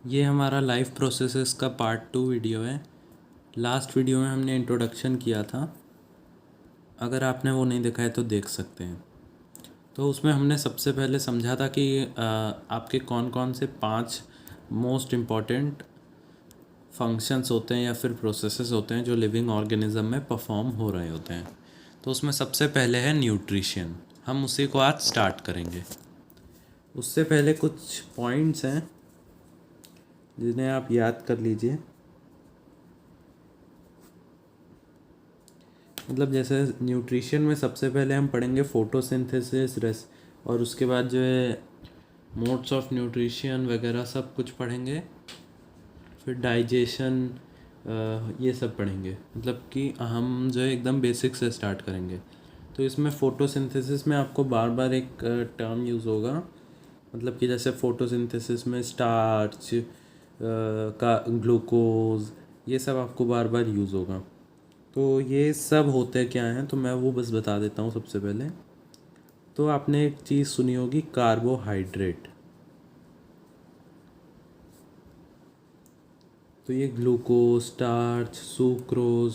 ये हमारा life processes का पार्ट 2 वीडियो है। लास्ट वीडियो में हमने इंट्रोडक्शन किया था। अगर आपने वो नहीं देखा है तो देख सकते हैं। तो उसमें हमने सबसे पहले समझा था कि आपके कौन कौन से 5 मोस्ट इम्पॉर्टेंट फंक्शंस होते हैं या फिर प्रोसेसेस होते हैं जो लिविंग ऑर्गेनिज्म में परफॉर्म हो रहे होते हैं। तो उसमें सबसे पहले है न्यूट्रिशन। हम उसी को आज स्टार्ट करेंगे। उससे पहले कुछ पॉइंट्स हैं जिन्हें आप याद कर लीजिए। मतलब जैसे न्यूट्रिशन में सबसे पहले हम पढ़ेंगे फोटोसिंथेसिस रेस, और उसके बाद जो है मोड्स ऑफ न्यूट्रिशन वगैरह सब कुछ पढ़ेंगे। फिर डाइजेशन, ये सब पढ़ेंगे। मतलब कि हम जो है एकदम बेसिक से स्टार्ट करेंगे। तो इसमें फोटोसिंथेसिस में आपको बार बार एक टर्म यूज़ होगा। मतलब कि जैसे फोटोसिंथेसिस में स्टार्च का ग्लूकोज, ये सब आपको बार बार यूज़ होगा। तो ये सब होते क्या हैं तो मैं वो बस बता देता हूँ सबसे पहले। तो आपने एक चीज़ सुनी होगी, कार्बोहाइड्रेट। तो ये ग्लूकोज, स्टार्च, सुक्रोज,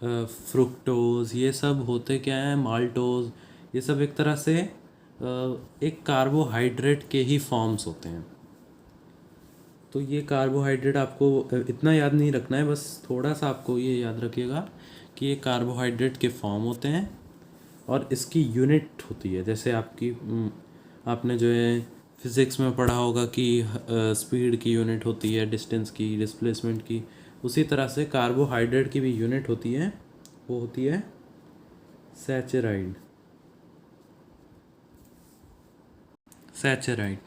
फ्रुक्टोज, ये सब होते क्या हैं, माल्टोज, ये सब एक तरह से एक कार्बोहाइड्रेट के ही फॉर्म्स होते हैं। तो ये कार्बोहाइड्रेट आपको इतना याद नहीं रखना है, बस थोड़ा सा आपको ये याद रखिएगा कि ये कार्बोहाइड्रेट के फॉर्म होते हैं और इसकी यूनिट होती है। जैसे आपकी आपने जो है फिज़िक्स में पढ़ा होगा कि स्पीड की यूनिट होती है, डिस्टेंस की, डिस्प्लेसमेंट की। उसी तरह से कार्बोहाइड्रेट की भी यूनिट होती है, वो होती है सैचराइड। सैचराइड।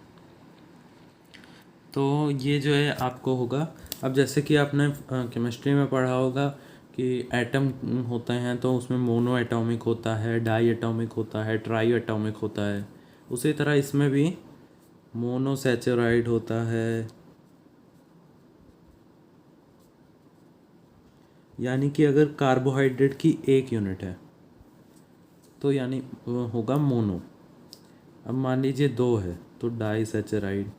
तो ये जो है आपको होगा। अब जैसे कि आपने केमिस्ट्री में पढ़ा होगा कि एटम होते हैं तो उसमें मोनो एटॉमिक होता है, डाई एटॉमिक होता है, ट्राई एटॉमिक होता है। उसी तरह इसमें भी मोनोसैचराइड होता है। यानी कि अगर कार्बोहाइड्रेट की एक यूनिट है तो यानी वो होगा मोनो। अब मान लीजिए 2 है तो डाईसैचराइड,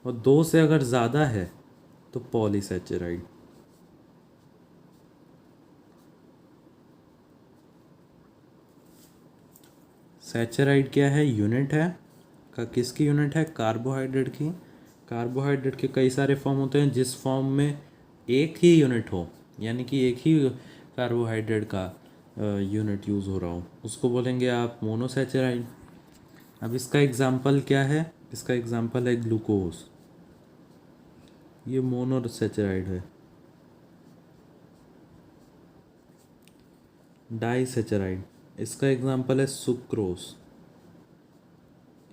और 2 से अगर ज़्यादा है तो पॉलीसैचराइड। सैचराइड क्या है, यूनिट है। का किसकी यूनिट है, कार्बोहाइड्रेट की। कार्बोहाइड्रेट के कई सारे फॉर्म होते हैं, जिस फॉर्म में एक ही यूनिट हो, यानी कि एक ही कार्बोहाइड्रेट का यूनिट यूज़ हो रहा हो, उसको बोलेंगे आप मोनोसैचराइड। अब इसका एग्जांपल क्या है, इसका एग्जांपल है ग्लूकोज। ये मोनोसैचराइड है। डाईसैचराइड, इसका एग्जांपल है सुक्रोज।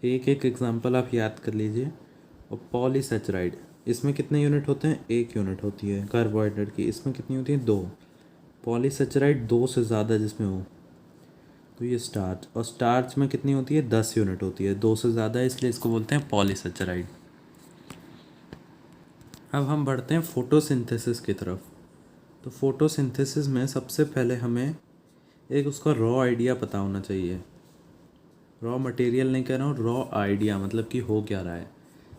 एक एक एग्जांपल आप याद कर लीजिए। और पॉलीसैचराइड, इसमें कितने यूनिट होते हैं, एक यूनिट होती है कार्बोहाइड्रेट की। इसमें कितनी होती है, 2। पॉलीसैचराइड 2 से ज़्यादा जिसमें हो तो ये स्टार्च, और स्टार्च में कितनी होती है, 10 यूनिट होती है। 2 से ज़्यादा है इसलिए इसको बोलते हैं पॉलीसैचराइड। अब हम बढ़ते हैं फोटोसिंथेसिस की तरफ। तो फोटोसिंथेसिस में सबसे पहले हमें एक उसका रॉ आइडिया पता होना चाहिए। रॉ मटेरियल नहीं कह रहा हूँ, रॉ आइडिया, मतलब कि हो क्या रहा है।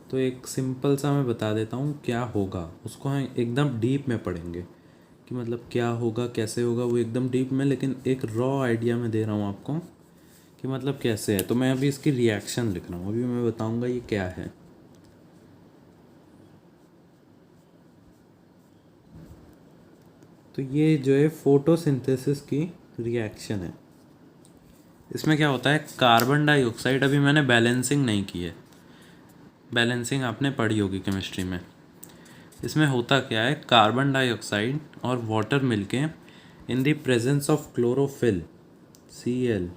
तो एक सिंपल सा मैं बता देता हूँ क्या होगा, उसको हम एकदम डीप में पढ़ेंगे कि मतलब क्या होगा, कैसे होगा, वो एकदम डीप में। लेकिन एक रॉ आइडिया मैं दे रहा हूँ आपको कि मतलब कैसे है। तो मैं अभी इसकी रिएक्शन लिख रहा हूँ, अभी मैं बताऊँगा ये क्या है। तो ये जो है फोटोसिंथेसिस की रिएक्शन है। इसमें क्या होता है, कार्बन डाइऑक्साइड, अभी मैंने बैलेंसिंग नहीं की है, बैलेंसिंग आपने पढ़ी होगी केमिस्ट्री में। इसमें होता क्या है, कार्बन डाइऑक्साइड और वाटर मिलके in the presence of chlorophyll, Cl,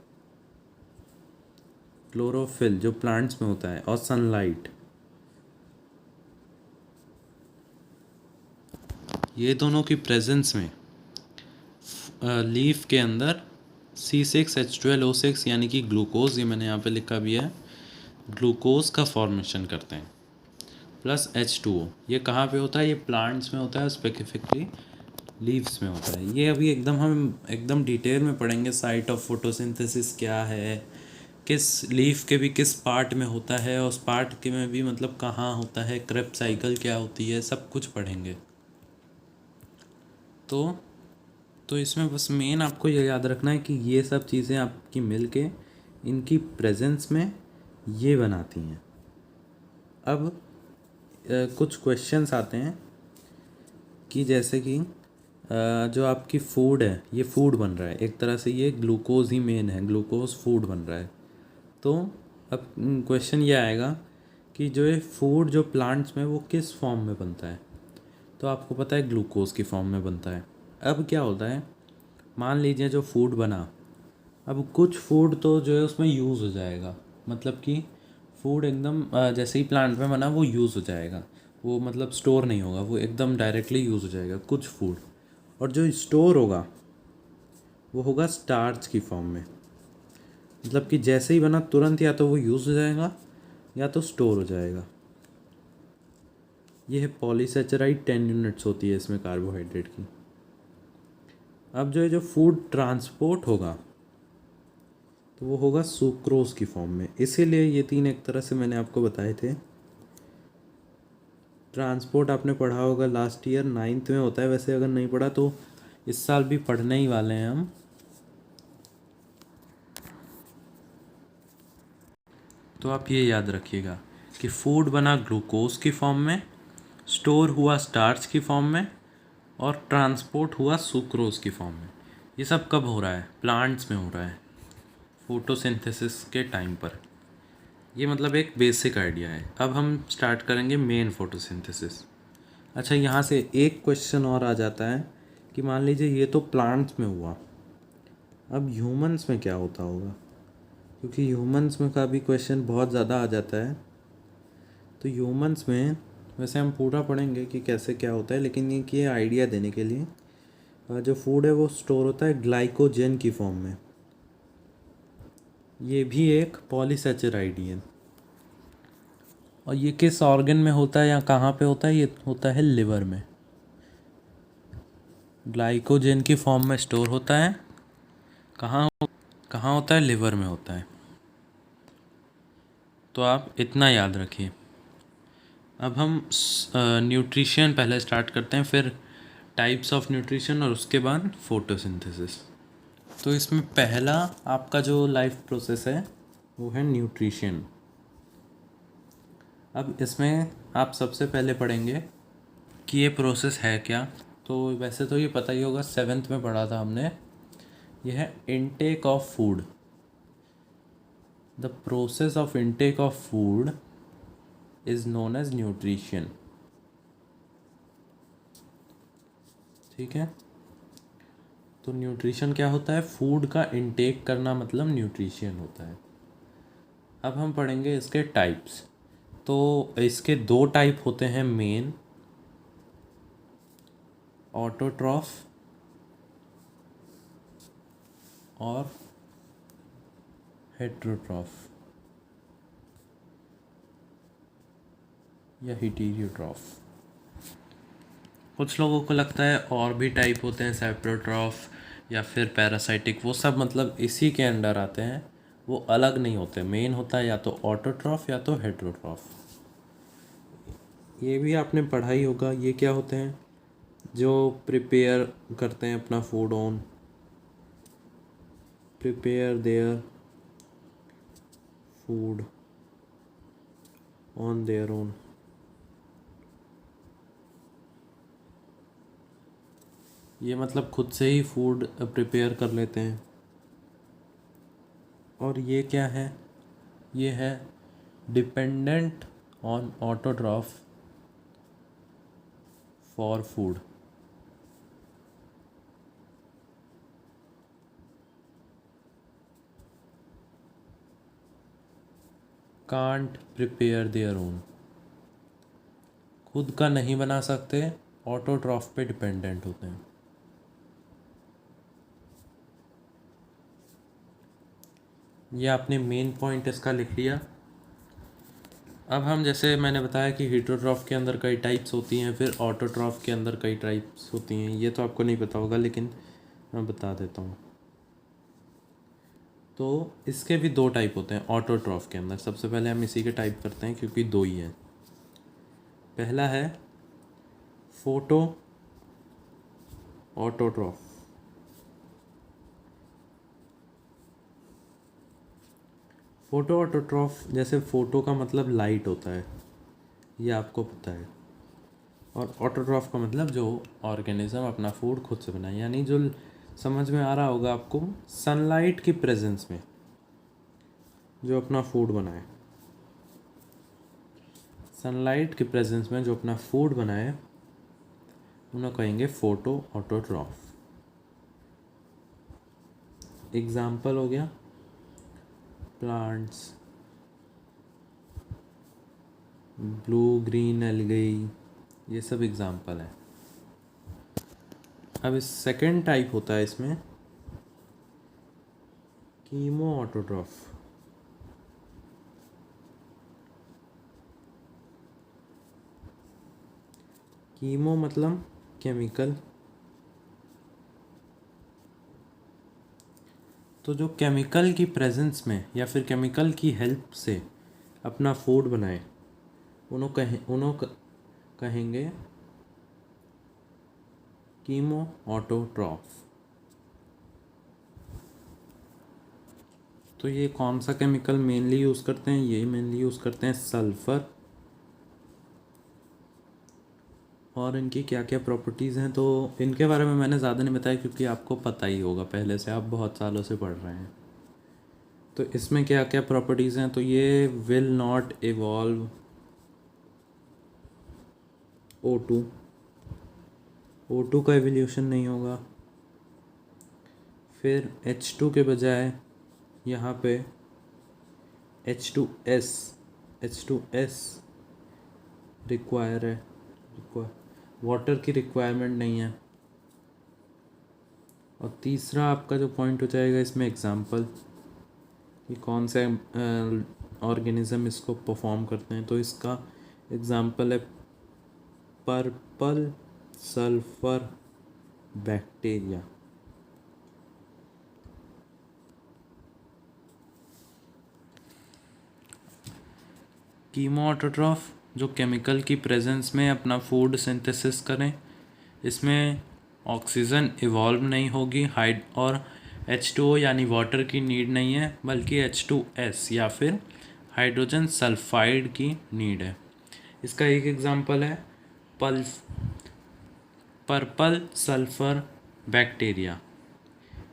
chlorophyll जो प्लांट्स में होता है, और सनलाइट, ये दोनों की प्रेजेंस में लीफ के अंदर C6H12O6 यानी कि ग्लूकोज, ये मैंने यहाँ पे लिखा भी है, ग्लूकोज का फॉर्मेशन करते हैं, प्लस H2O। ये कहाँ पे होता है, ये प्लांट्स में होता है, स्पेसिफिकली लीव्स में होता है। ये अभी एकदम हम एकदम डिटेल में पढ़ेंगे, साइट ऑफ फोटोसिंथेसिस क्या है, किस लीफ के भी किस पार्ट में होता है, और उस पार्ट के में भी मतलब कहाँ होता है, क्रेब साइकिल क्या होती है, सब कुछ पढ़ेंगे। तो इसमें बस मेन आपको ये याद रखना है कि ये सब चीज़ें आपकी मिल के इनकी प्रेजेंस में ये बनाती हैं। अब कुछ क्वेश्चंस आते हैं कि जैसे कि जो आपकी फूड है, ये फूड बन रहा है एक तरह से, ये ग्लूकोज ही मेन है, ग्लूकोज फूड बन रहा है। तो अब क्वेश्चन ये आएगा कि जो ये फूड जो प्लांट्स में वो किस फॉर्म में बनता है। तो आपको पता है ग्लूकोज की फॉर्म में बनता है। अब क्या होता है, मान लीजिए जो फूड बना, अब कुछ फूड तो जो है उसमें यूज़ हो जाएगा, मतलब कि फूड एकदम जैसे ही प्लांट में बना वो यूज़ हो जाएगा, वो मतलब स्टोर नहीं होगा, वो एकदम डायरेक्टली यूज़ हो जाएगा कुछ फूड। और जो स्टोर होगा वो होगा स्टार्च की फॉर्म में, मतलब कि जैसे ही बना तुरंत या तो वो यूज़ हो जाएगा या तो स्टोर हो जाएगा। ये है पॉलीसेचराइड 10 यूनिट्स होती है इसमें कार्बोहाइड्रेट की। अब जो है जो फूड ट्रांसपोर्ट होगा तो वो होगा सुक्रोज की फॉर्म में। इसीलिए ये तीन एक तरह से मैंने आपको बताए थे। ट्रांसपोर्ट आपने पढ़ा होगा लास्ट ईयर 9th में होता है, वैसे अगर नहीं पढ़ा तो इस साल भी पढ़ने ही वाले हैं हम। तो आप ये याद रखिएगा कि फूड बना ग्लूकोज की फॉर्म में, स्टोर हुआ स्टार्च की फॉर्म में, और ट्रांसपोर्ट हुआ सुक्रोज की फॉर्म में। ये सब कब हो रहा है, प्लांट्स में हो रहा है, फोटोसिंथेसिस के टाइम पर। ये मतलब एक बेसिक आइडिया है। अब हम स्टार्ट करेंगे मेन फोटोसिंथेसिस। अच्छा, यहाँ से एक क्वेश्चन और आ जाता है कि मान लीजिए ये तो प्लांट्स में हुआ, अब ह्यूमंस में क्या होता होगा, क्योंकि ह्यूमंस में का भी क्वेश्चन बहुत ज़्यादा आ जाता है। तो ह्यूमंस में वैसे हम पूरा पढ़ेंगे कि कैसे क्या होता है, लेकिन ये आइडिया देने के लिए जो फूड है वो स्टोर होता है ग्लाइकोजन की फॉर्म में। ये भी एक पॉलीसेचराइड ही है। और ये किस ऑर्गन में होता है या कहाँ पे होता है, ये होता है लिवर में। ग्लाइकोजन की फॉर्म में स्टोर होता है, कहाँ होता है, लिवर में होता है। तो आप इतना याद रखिए। अब हम न्यूट्रिशन पहले स्टार्ट करते हैं, फिर टाइप्स ऑफ न्यूट्रिशन, और उसके बाद फोटोसिंथेसिस। तो इसमें पहला आपका जो लाइफ प्रोसेस है वो है न्यूट्रिशन। अब इसमें आप सबसे पहले पढ़ेंगे कि ये प्रोसेस है क्या। तो वैसे तो ये पता ही होगा, 7th में पढ़ा था हमने। यह है intake of food. The process of intake of food is known as nutrition. ठीक है, तो न्यूट्रिशन क्या होता है, फूड का इनटेक करना मतलब न्यूट्रिशन होता है। अब हम पढ़ेंगे इसके टाइप्स। तो इसके दो टाइप होते हैं मेन, ऑटोट्रॉफ और हेट्रोट्रॉफ या हेटेरोट्रॉफ। कुछ लोगों को लगता है और भी टाइप होते हैं, सेप्रोट्रॉफ या फिर पैरासाइटिक, वो सब मतलब इसी के अंडर आते हैं, वो अलग नहीं होते। मेन होता है या तो ऑटोट्रॉफ या तो हेट्रोट्रॉफ। ये भी आपने पढ़ा ही होगा। ये क्या होते हैं, जो प्रिपेयर करते हैं अपना food on, prepare their food on their own. ये मतलब खुद से ही फूड प्रिपेयर कर लेते हैं। और ये क्या है, ये है dependent on autotroph for food. Can't prepare their own, खुद का नहीं बना सकते, ऑटोट्रॉफ पे डिपेंडेंट होते हैं। ये आपने मेन पॉइंट इसका लिख लिया। अब हम जैसे मैंने बताया कि हेटेरोट्रॉफ के अंदर कई टाइप्स होती हैं, फिर ऑटोट्रॉफ के अंदर कई टाइप्स होती हैं। ये तो आपको नहीं पता होगा, लेकिन मैं बता देता हूँ। तो इसके भी दो टाइप होते हैं ऑटोट्रॉफ के अंदर। सबसे पहले हम इसी के टाइप करते हैं क्योंकि दो ही हैं। पहला है फोटो ऑटोट्रॉफ। फोटो ऑटोट्रॉफ, जैसे फ़ोटो का मतलब लाइट होता है, ये आपको पता है, और ऑटोट्रॉफ का मतलब जो ऑर्गेनिज्म अपना फूड खुद से बनाए, यानी जो समझ में आ रहा होगा आपको, सनलाइट की प्रेजेंस में जो अपना फूड बनाए, सनलाइट की प्रेजेंस में जो अपना फूड बनाए उन्हें कहेंगे फोटो ऑटोट्रॉफ। एग्जाम्पल हो गया प्लांट्स, ब्लू ग्रीन एल्गी, ये सब एग्जाम्पल है। अब इस सेकेंड टाइप होता है इसमें कीमो ऑटोट्रॉफ। कीमो मतलब केमिकल, तो जो केमिकल की प्रेजेंस में या फिर केमिकल की हेल्प से अपना फूड बनाए उन्हों कहेंगे कीमो ऑटोट्रॉफ। तो ये कौन सा केमिकल मेनली यूज़ करते हैं? ये मेनली यूज़ करते हैं सल्फ़र। और इनकी क्या क्या प्रॉपर्टीज़ हैं तो इनके बारे में मैंने ज़्यादा नहीं बताया क्योंकि आपको पता ही होगा, पहले से आप बहुत सालों से पढ़ रहे हैं। तो इसमें क्या क्या प्रॉपर्टीज़ हैं, तो ये will not evolve O2, O2 का एवोल्यूशन नहीं होगा। फिर H2 के बजाय यहाँ पे H2S रिक्वायर है, वाटर की रिक्वायरमेंट नहीं है। और तीसरा आपका जो पॉइंट हो जाएगा इसमें एग्जाम्पल कि कौन से ऑर्गेनिज्म इसको परफॉर्म करते हैं, तो इसका एग्जाम्पल है purple sulphur bacteria. Chemo autotroph जो केमिकल की प्रेजेंस में अपना फूड सिंथेसिस करें, इसमें ऑक्सीजन इवॉल्व नहीं होगी हाइड और H2O यानी वाटर की नीड नहीं है, बल्कि H2S या फिर हाइड्रोजन सल्फाइड की नीड है। इसका एक एग्जांपल है पर्पल सल्फर बैक्टीरिया।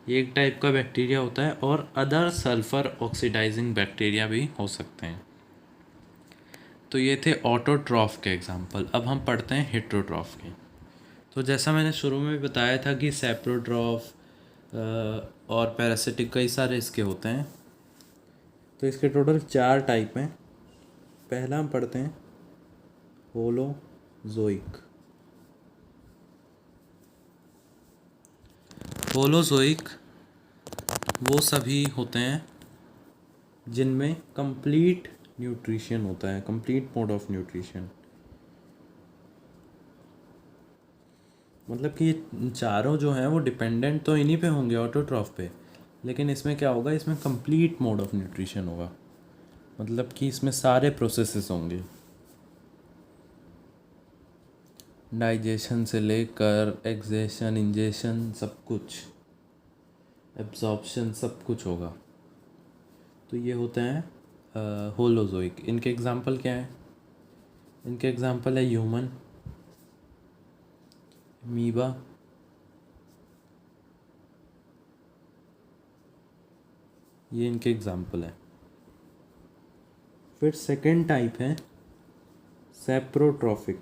ये एक टाइप का बैक्टीरिया होता है और अदर सल्फर ऑक्सीडाइजिंग बैक्टीरिया भी हो सकते हैं। तो ये थे ऑटोट्रॉफ के एग्जांपल। अब हम पढ़ते हैं हेट्रोट्रॉफ के। तो जैसा मैंने शुरू में बताया था कि सैप्रोट्रॉफ और पैरासिटिक कई सारे इसके होते हैं। तो इसके टोटल 4 टाइप हैं। पहला हम पढ़ते हैं होलोजोइक। होलोजोइक वो सभी होते हैं जिनमें कंप्लीट न्यूट्रिशन होता है, कंप्लीट मोड ऑफ न्यूट्रिशन। मतलब कि ये चारों जो हैं वो डिपेंडेंट तो इन्हीं पे होंगे, ऑटोट्रॉफ पे, लेकिन इसमें क्या होगा, इसमें कंप्लीट मोड ऑफ न्यूट्रिशन होगा। मतलब कि इसमें सारे प्रोसेसेस होंगे, डाइजेशन से लेकर एक्सेशन, इंजेशन, सब कुछ, एब्जॉर्प्शन, सब कुछ होगा। तो ये होते हैं होलोजोइक। इनके एग्जांपल क्या हैं? इनके एग्जांपल है ह्यूमन, मीबा, ये इनके एग्जांपल है। फिर सेकेंड टाइप है सैप्रोट्रॉफिक।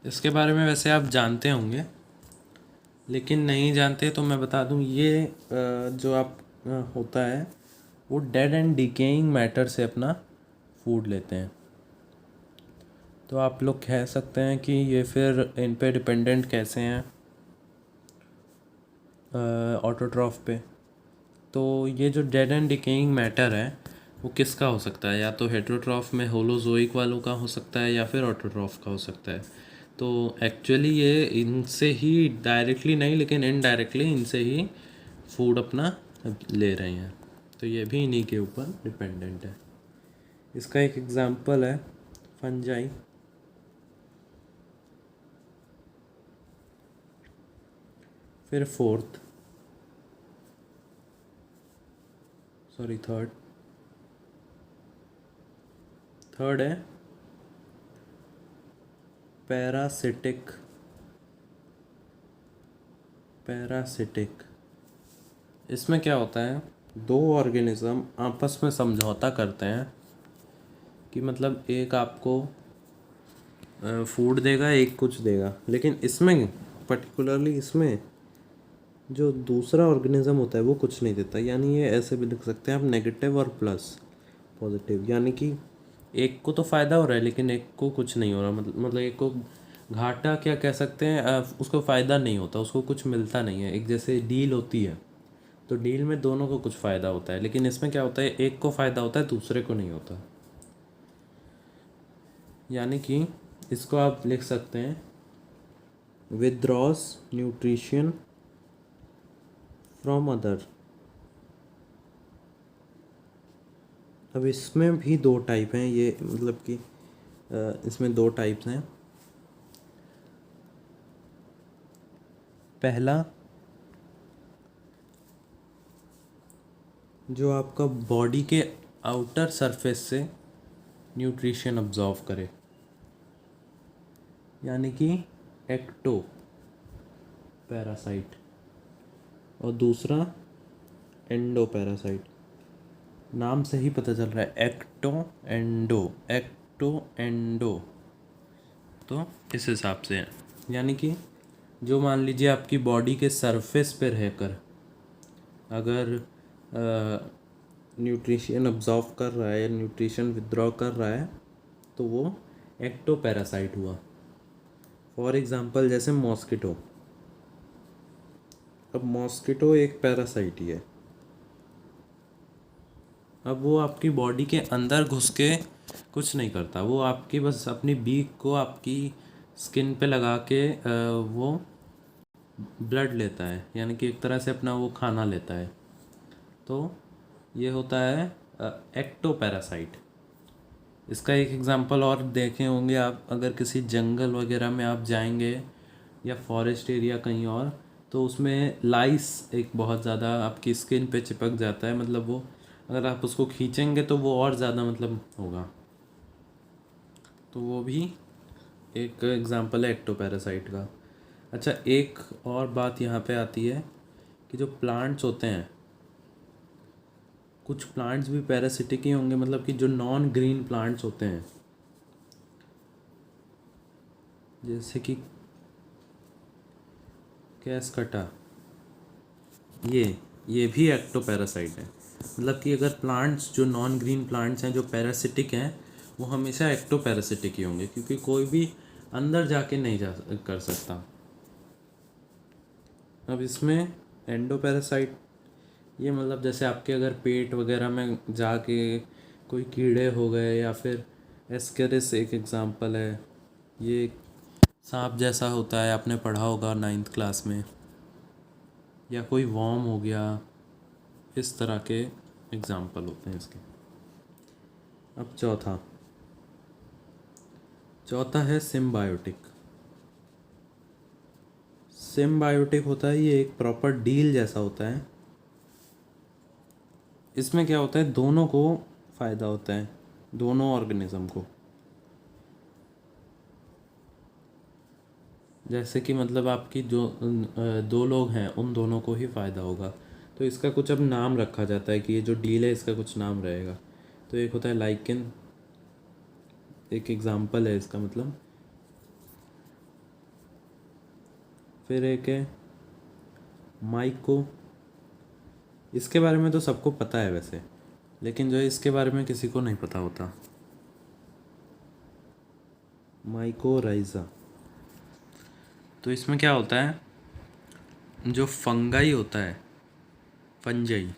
इसके बारे में वैसे आप जानते होंगे, लेकिन नहीं जानते तो मैं बता दूं, ये जो आप होता है वो डेड एंड डिकेइंग मैटर से अपना फूड लेते हैं। तो आप लोग कह सकते हैं कि ये फिर इन पे डिपेंडेंट कैसे हैं ऑटोट्रॉफ पे। तो ये जो डेड एंड डिकेइंग मैटर है वो किसका हो सकता है? या तो हेट्रोट्रॉफ में होलोजोइक वालों का हो सकता है या फिर ऑटोट्रॉफ का हो सकता है। तो एक्चुअली ये इनसे ही डायरेक्टली नहीं लेकिन इनडायरेक्टली इनसे ही फूड अपना ले रहे हैं, तो ये भी इन्हीं के ऊपर डिपेंडेंट है। इसका एक एग्जांपल है फंजाई। फिर थर्ड है पैरासिटिक। इसमें क्या होता है, दो ऑर्गेनिज्म आपस में समझौता करते हैं कि मतलब एक आपको फूड देगा, एक कुछ देगा, लेकिन इसमें पर्टिकुलरली इसमें जो दूसरा ऑर्गेनिज्म होता है वो कुछ नहीं देता। यानी ये ऐसे भी लिख सकते हैं आप, नेगेटिव और प्लस पॉजिटिव, यानी कि एक को तो फ़ायदा हो रहा है लेकिन एक को कुछ नहीं हो रहा। मतलब एक को घाटा क्या कह सकते हैं, उसको फ़ायदा नहीं होता, उसको कुछ मिलता नहीं है। एक जैसे डील होती है तो डील में दोनों को कुछ फ़ायदा होता है, लेकिन इसमें क्या होता है, एक को फ़ायदा होता है दूसरे को नहीं होता। यानी कि इसको आप लिख सकते हैं विदड्रॉस न्यूट्रिशन फ्रॉम अदर। अब इसमें भी दो टाइप हैं, ये मतलब कि इसमें दो टाइप्स हैं। पहला, जो आपका बॉडी के आउटर सरफेस से न्यूट्रिशन अब्जॉर्व करे, यानी कि एक्टो पैरासाइट। और दूसरा एंडो पैरासाइट। नाम से ही पता चल रहा है, एक्टो एंडो। तो इस हिसाब से है, यानी कि जो मान लीजिए आपकी बॉडी के सरफेस पे रहकर अगर न्यूट्रिशन अब्जॉर्व कर रहा है, न्यूट्रिशन विदड्रॉ कर रहा है, तो वो एक्टो पैरासाइट हुआ। फॉर एग्जांपल जैसे मॉस्किटो। अब मॉस्किटो एक पैरासाइट ही है। अब वो आपकी बॉडी के अंदर घुस के कुछ नहीं करता, वो आपकी बस अपनी बीक को आपकी स्किन पे लगा के वो ब्लड लेता है, यानी कि एक तरह से अपना वो खाना लेता है। तो ये होता है एक्टो पैरासाइट। इसका एक एग्जांपल और देखे होंगे आप, अगर किसी जंगल वगैरह में आप जाएंगे या फॉरेस्ट एरिया कहीं और, तो उसमें लाइस एक बहुत ज़्यादा आपकी स्किन पे चिपक जाता है। मतलब वो अगर आप उसको खींचेंगे तो वो और ज़्यादा मतलब होगा। तो वो भी एक एग्जांपल है एक्टोपैरासाइट का। अच्छा, एक और बात यहाँ पे आती है कि जो प्लांट्स होते हैं, कुछ प्लांट्स भी पैरासिटिक ही होंगे, मतलब कि जो नॉन ग्रीन प्लांट्स होते हैं, जैसे कि कैस्कटा, ये भी एक्टोपैरासाइट है। मतलब कि अगर प्लांट्स जो नॉन ग्रीन प्लांट्स हैं जो पैरासिटिक हैं, वो हमेशा एक्टोपैरासिटिक ही होंगे, क्योंकि कोई भी अंदर जाके नहीं जा कर सकता। अब इसमें एंडोपैरासाइट, ये मतलब जैसे आपके अगर पेट वगैरह में जाके कोई कीड़े हो गए, या फिर एस्केरिस एक एग्जांपल है, ये सांप जैसा होता है, आपने पढ़ा होगा 9th क्लास में, या कोई वॉर्म हो गया, इस तरह के एग्जांपल होते हैं इसके। अब चौथा है सिम्बायोटिक। सिम्बायोटिक होता है, ये एक प्रॉपर डील जैसा होता है। इसमें क्या होता है, दोनों को फ़ायदा होता है, दोनों ऑर्गेनिज्म को। जैसे कि मतलब आपकी जो दो लोग हैं, उन दोनों को ही फ़ायदा होगा। तो इसका कुछ अब नाम रखा जाता है कि ये जो डील है इसका कुछ नाम रहेगा। तो एक होता है लाइकेन, एक एग्जांपल है इसका मतलब। फिर एक है माइको। इसके बारे में तो सबको पता है वैसे, लेकिन जो है इसके बारे में किसी को नहीं पता होता। माइकोराइजा। तो इसमें क्या होता है, जो फंगाई होता है, फंजाई,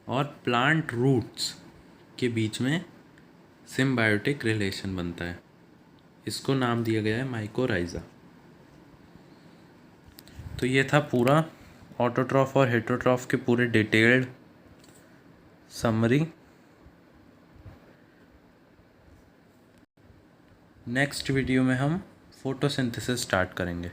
और प्लांट रूट्स के बीच में सिम्बायोटिक रिलेशन बनता है। इसको नाम दिया गया है माइकोराइज़ा। तो ये था पूरा ऑटोट्रॉफ और हेटरोट्रॉफ के पूरे डिटेल्ड समरी। नेक्स्ट वीडियो में हम फोटोसिंथेसिस स्टार्ट करेंगे।